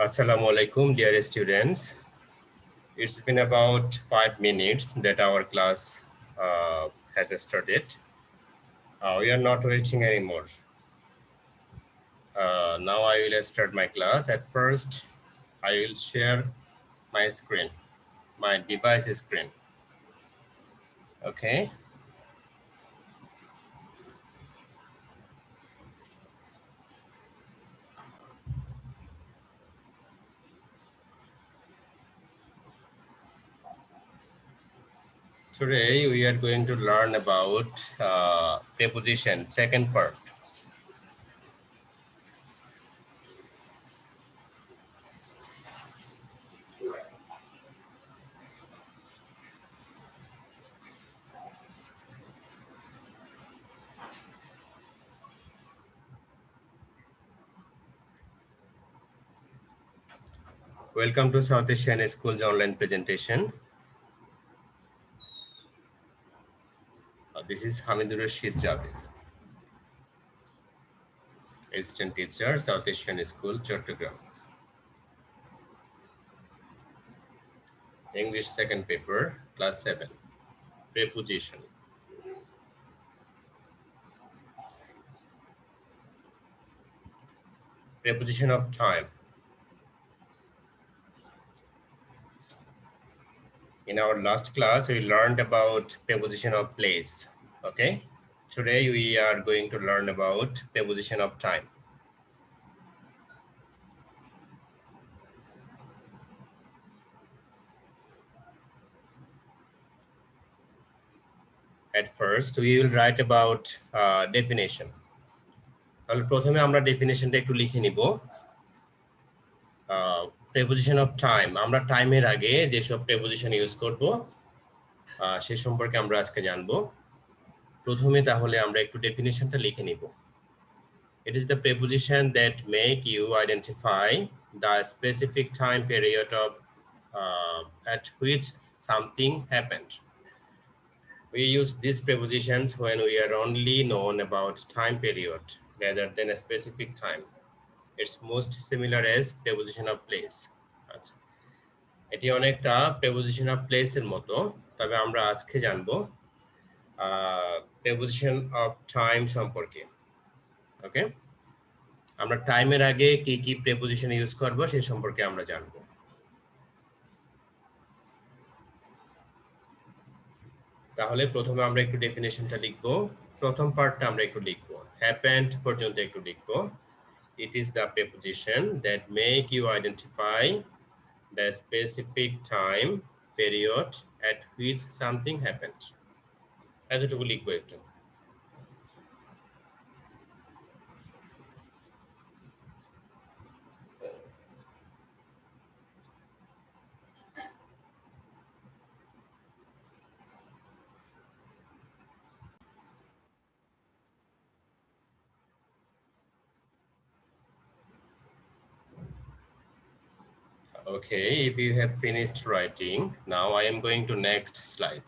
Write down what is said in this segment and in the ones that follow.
Assalamu alaikum, dear students. It's been about 5 minutes that our class has started. We are not waiting anymore. Now I will start my class. At first, I will share my screen, my device screen. Okay. Today we are going to learn about preposition, second part. Welcome to South Asian School's online presentation. This is Hamidur Rashid Javed, Assistant Teacher, South Asian School, Chattogram. English second paper, class 7, preposition. Preposition of time. In our last class, we learned about preposition of place, okay? Today, we are going to learn about preposition of time. At first, we will write about definition. তাহলে প্রথমে আমরা ডেফিনেশনটা একটু লিখে নিব। preposition of time, আমরা টাইমের আগে যেসব preposition ইউজ করব সে সম্পর্কে আমরা আজকে জানব। প্রথমে তাহলে আমরা একটু ডেফিনেশনটা লিখে নিব। It is the preposition that make you identify the specific time period of at which something happened. We use these prepositions when we are only known about time period rather than a specific time. It's most similar as preposition of place. আচ্ছা, এটি অনেকটা preposition of place এর মতো, তবে আমরা আজকে জানবো preposition of time সম্পর্কে। ওকে, আমরা টাইমের আগে কি কি প্রেপোজিশন ইউজ করব সেই সম্পর্কে আমরা জানব। তাহলে প্রথমে আমরা একটু ডেফিনেশনটা লিখব। প্রথম পার্টটা আমরা একটু লিখব, হ্যাপেন্ড পর্যন্ত একটু লিখব। It is the preposition that make you identify the specific time period at which something happened. এতটুকু লিখব একটু। Okay, if you have finished writing, now I am going to next slide.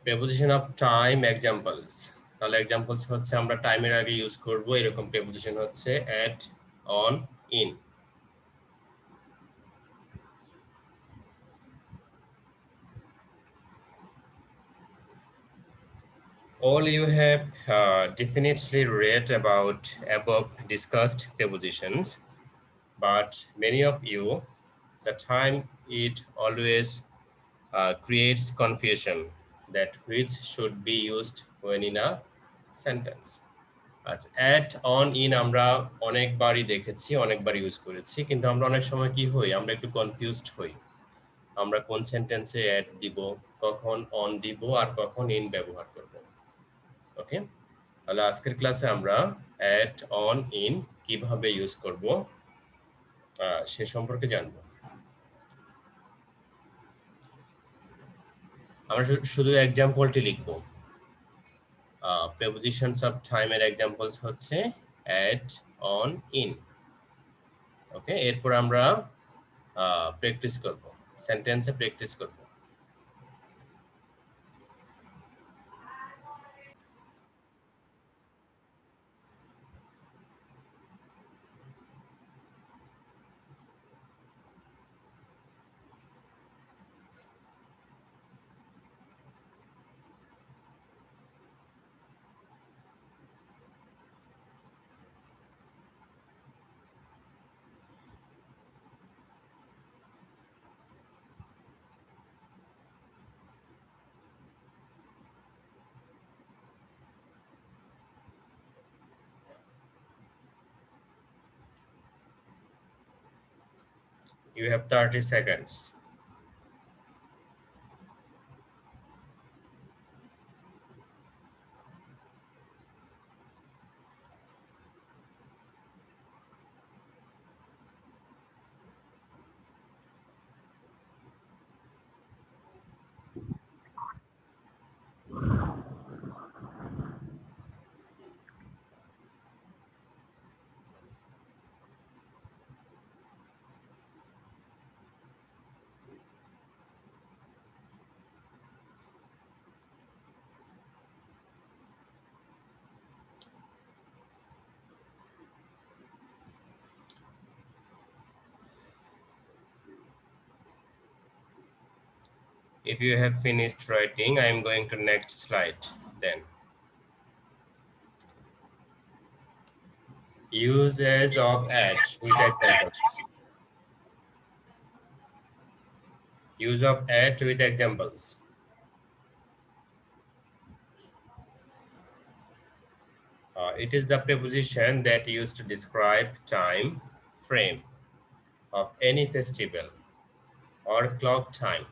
Preposition of time examples. তাহলে examples হচ্ছে আমরা টাইমের আগে use করব এরকম preposition হচ্ছে at, on, in. All you have definitely read about above discussed prepositions, but many of you, the time it always creates confusion that which should be used when in a sentence. আচ্ছা, at, on, in আমরা অনেকবারই দেখেছি, অনেকবার use করেছি, কিন্তু আমরা অনেক সময় কি হই, আমরা একটু কনফিউজড হই। আমরা কোন সেন্টেন্সে at দিব, কখন on দিব আর কখন in ব্যবহার করব। ওকে, তাহলে আজকের ক্লাসে আমরা at, on, in কিভাবে ইউজ করব সে সম্পর্কে জানব। আমরা শুধু এক্সাম্পলটি লিখব। prepositions of time এর examples হচ্ছে at, on, in. ওকে, এরপর আমরা প্র্যাকটিস করব, সেন্টেন্সে প্র্যাকটিস করব। You have 30 seconds. If you have finished writing, I am going to next slide then. Uses of at with examples. Use of at with examples. It is the preposition that used to describe time frame of any festival or clock time.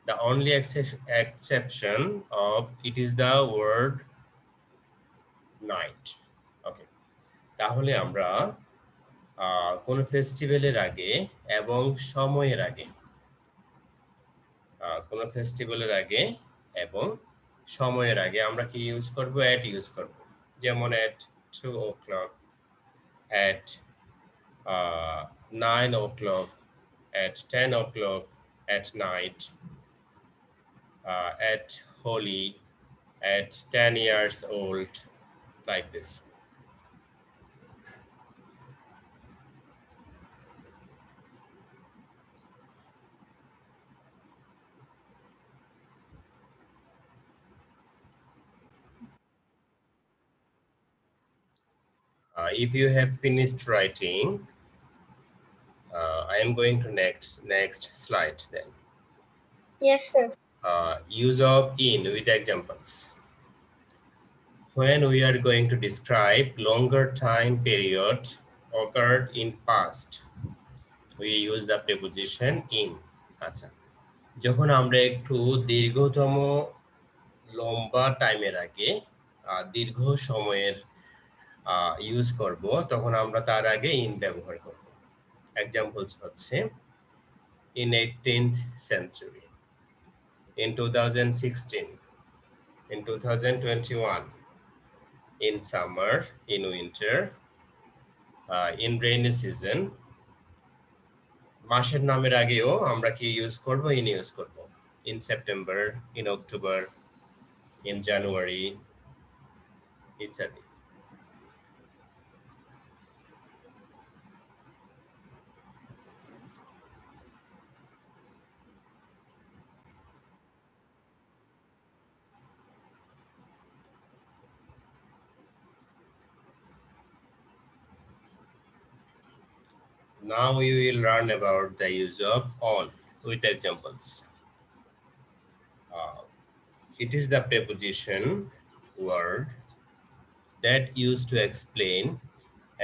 The only exception of it is the word night. Okay. তাহলে আমরা কোন ফেস্টিভ্যালের আগে এবং সময়ের আগে কোন ফেস্টিভ্যালের আগে এবং সময়ের আগে আমরা কি ইউজ করব at ইউজ করব যেমন at 2 o'clock at 9 o'clock at 10 o'clock at night at Holi at 10 years old like this. If you have finished writing, I am going to next slide then. Yes, sir. Use of in with examples. When we are going to describe longer time period occurred in past, we use the preposition in. আচ্ছা, যখন আমরা একটু দীর্ঘতম লম্বা টাইমের আগে দীর্ঘ সময়ের ইউজ করব তখন আমরা তার আগে ইন ব্যবহার করব। এক্সাম্পলস হচ্ছে in 18th century, in 2016, in 2021, in summer, in winter, in rainy season. মাসের নামের আগেও আমরা কি ইউজ করব ইন ইউজ করব in September, in October, in January ইত্যাদি। Now we will learn about the use of on with examples. It is the preposition word that used to explain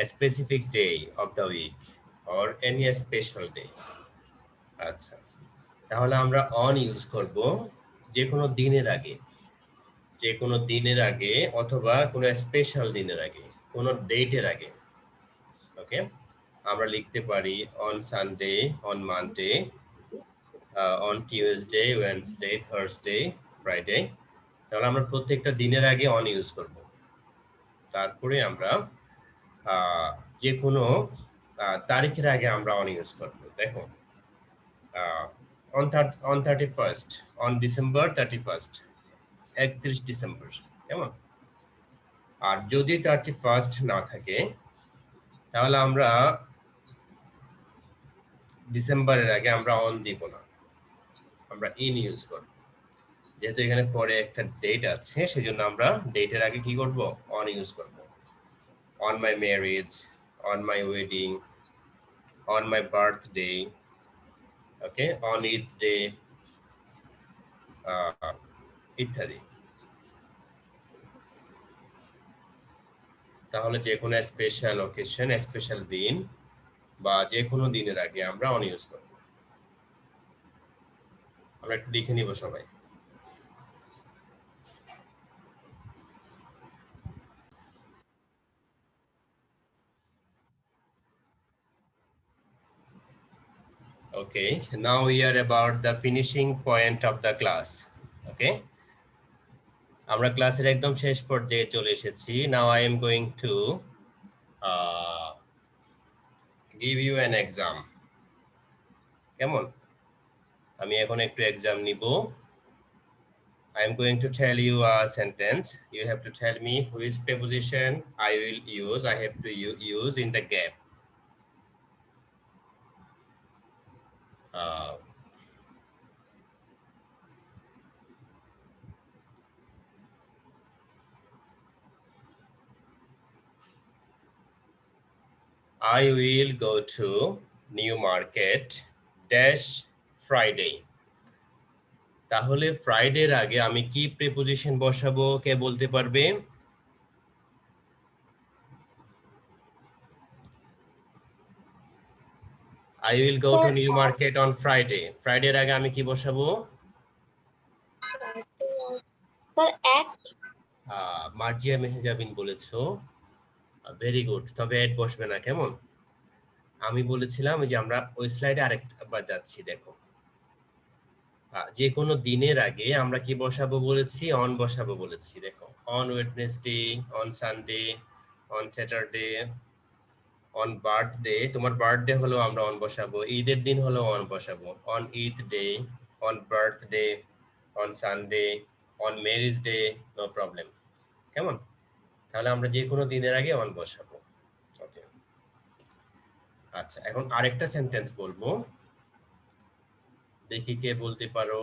a specific day of the week or any special day. আচ্ছা, তাহলে আমরা on use করব যে কোনো দিনের আগে, যে কোনো দিনের আগে অথবা কোনো স্পেশাল দিনের আগে, কোনো ডেটের আগে। ওকে, আমরা লিখতে পারি on Sunday, on Monday, on Tuesday, Wednesday, Thursday, Friday। তাহলে আমরা প্রত্যেকটা দিনের আগে on ইউজ করব। তারপরে আমরা যে কোনো তারিখের আগে আমরা on ইউজ করব। দেখো on 31st, on December 31st, 31 December, কেমন? আর যদি 31st না থাকে তাহলে আমরা ডিসেম্বরের আগে আমরা অন দিব না, আমরা ইন ইউজ করব। যেহেতু এখানে পরে একটা ডেট আছে সেজন্য আমরা ডেটের আগে কি করব অন ইউজ করব। on my marriage, on my wedding, on my birthday, okay, on each day, ইত্যাদি। তাহলে যে কোনো স্পেশাল অকেশন, স্পেশাল দিন বা যে কোনো দিনের আগে আমরা অন ইউজ করব। আমরা একটু লিখে নিব সবাই। Okay, now we are about the finishing point of the class. Okay, আমরা ক্লাসের একদম শেষ পর্যায়ে চলে এসেছি। Now I am going to give you an exam. কেমন? আমি এখন একটু এক্সাম নিব। I am going to tell you a sentence. You have to tell me which preposition I will use. I have to use in the gap. Uh, I will go to New Market dash Friday. তাহলে ফ্রাইডের আগে আমি কি preposition বসাবো, কে বলতে পারবে? I will go to New Market on Friday. ফ্রাইডের আগে আমি কি বসাবো? Sir, act. মার্জিয়া মেহজাবিন বলেছো, ভেরি গুড। তবে এড বসবে না, কেমন? আমি বলেছিলাম যে আমরা ওই স্লাইডে আরেকবার যাচ্ছি, দেখো। যে কোনো দিনের আগে আমরা কি বসাবো বলেছি? অন বসাবো বলেছি। দেখো, on Wednesday, on Sunday, on Saturday, on birthday. তোমার বার্থডে হলো আমরা অন বসাবো, ঈদের দিন হলো অন বসাবো। On Eid day, on birthday, on Sunday, on marriage day, no problem. কেমন? তাহলে আমরা যে কোনো দিনের আগে অন বসাবো। ওকে, আচ্ছা, এখন আরেকটা সেন্টেন্স বলবো, দেখি কে বলতে পারো।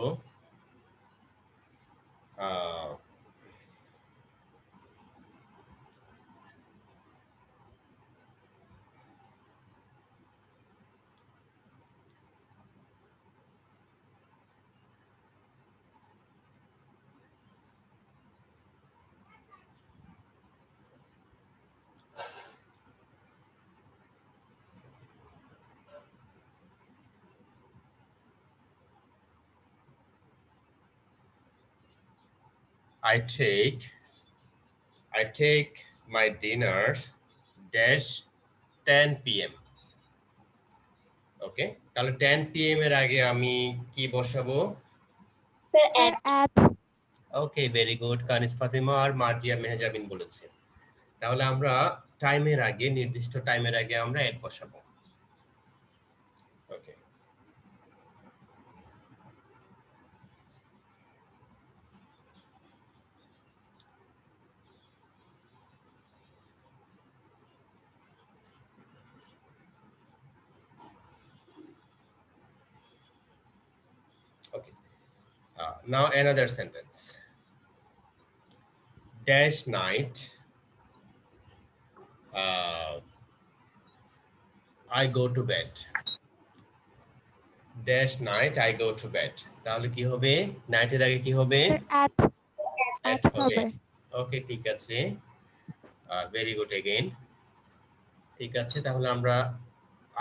I take my dinner dash 10 p.m. ওকে, তাহলে 10 p.m. এর আগে আমি কি বসাবো? Sir, at. Okay, very good. Kaneez Fatima আর মার্জিয়া মেহজাবিন বলেছে। তাহলে আমরা টাইমের আগে, নির্দিষ্ট টাইমের আগে আমরা এড বসাবো। ওকে, okay. Now another sentence. Dash night, I go to bed. Dash night, I go to bed. তাহলে কি হবে? নাইটের আগে কি হবে? at হবে। ওকে, ঠিক আছে, ভেরি গুড এগেইন। ঠিক আছে, তাহলে আমরা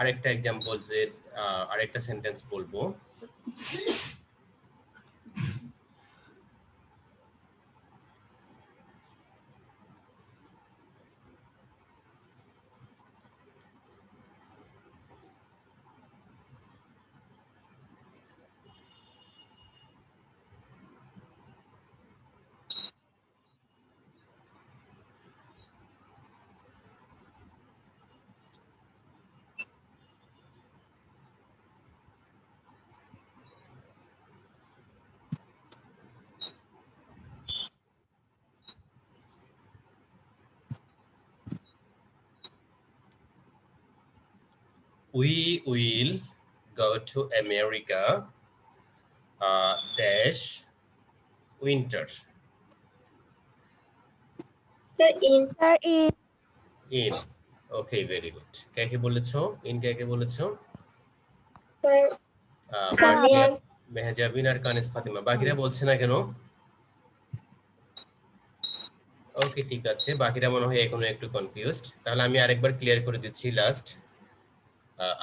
আরেকটা এক্সাম্পল, যে আরেকটা সেন্টেন্স বলবো। We will go to America dash winter. Sir, in. In. Okay, very good. কে কে বলেছো? ইন কে কে বলেছো? Sir, মার্জিয়া মেহজাবিন আর কানিস ফাতিমা। বাকিরা বলছে না কেন? ওকে, ঠিক আছে, বাকিরা মনে হয় এখনো একটু কনফিউজড। তাহলে আমি আরেকবার ক্লিয়ার করে দিচ্ছি লাস্ট।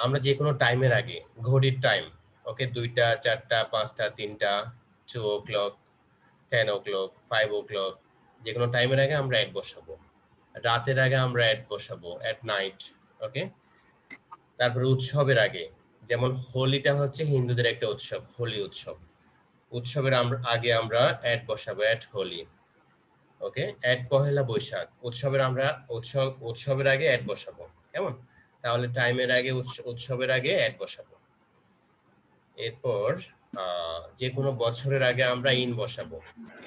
আমরা যে কোনো টাইমের আগে ঘড়ির টাইম, ওকে, 2টা 4টা 5টা 3টা 2 o'clock 10 o'clock 5 o'clock যে কোনো টাইমের আগে আমরা অ্যাট বসাবো। রাতের আগে আমরা অ্যাট বসাবো এট নাইট, ওকে। তারপরে উৎসবের আগে, যেমন হোলিটা হচ্ছে হিন্দুদের একটা উৎসব, হোলি উৎসব, উৎসবের আগে আমরা অ্যাট বসাবো এট হোলি, ওকে। এট পহেলা বৈশাখ, উৎসবের আগে অ্যাট বসাবো, কেমন? তাহলে টাইমের আগে উৎসবের আগে অ্যাট বসাবো। এরপর যে কোনো বছরের আগে আমরা ইন বসাবো,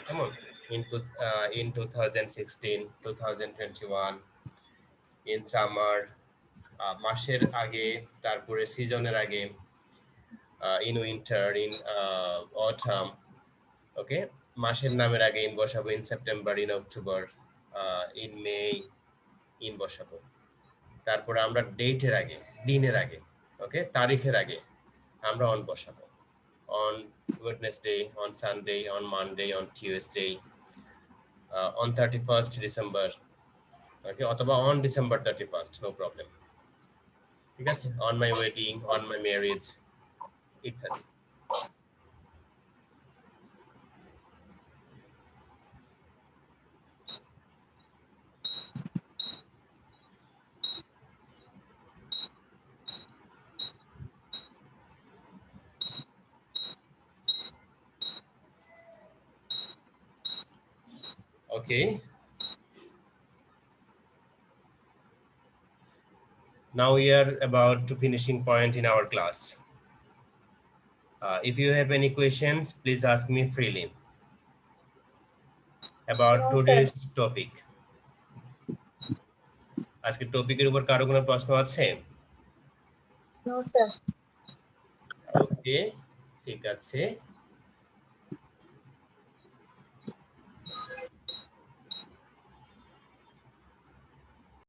কেমন? ইন 2016 2021, ইন সামার, মাসের আগে, তারপরে সিজনের আগে, ইন উইন্টার, ইন অটাম, ওকে। মাসের নামের আগে ইন বসাবো, in September, in October, in May, in বসাবো। তারপরে আমরা ডেটের আগে, দিনের আগে, ওকে, তারিখের আগে আমরা অন বসাবো, on Wednesday, on Sunday, on Monday, on Tuesday, on 31st December, okay, অথবা on December 31st, no problem, ঠিক আছে। On my wedding, on my marriage ইত্যাদি। Okay. Now we are about to finishing point in our class. If you have any questions, please ask me freely about No, today's topic. আজকে টপিকের উপর কারো কোনো প্রশ্ন আছে? No, sir. ওকে, ঠিক আছে।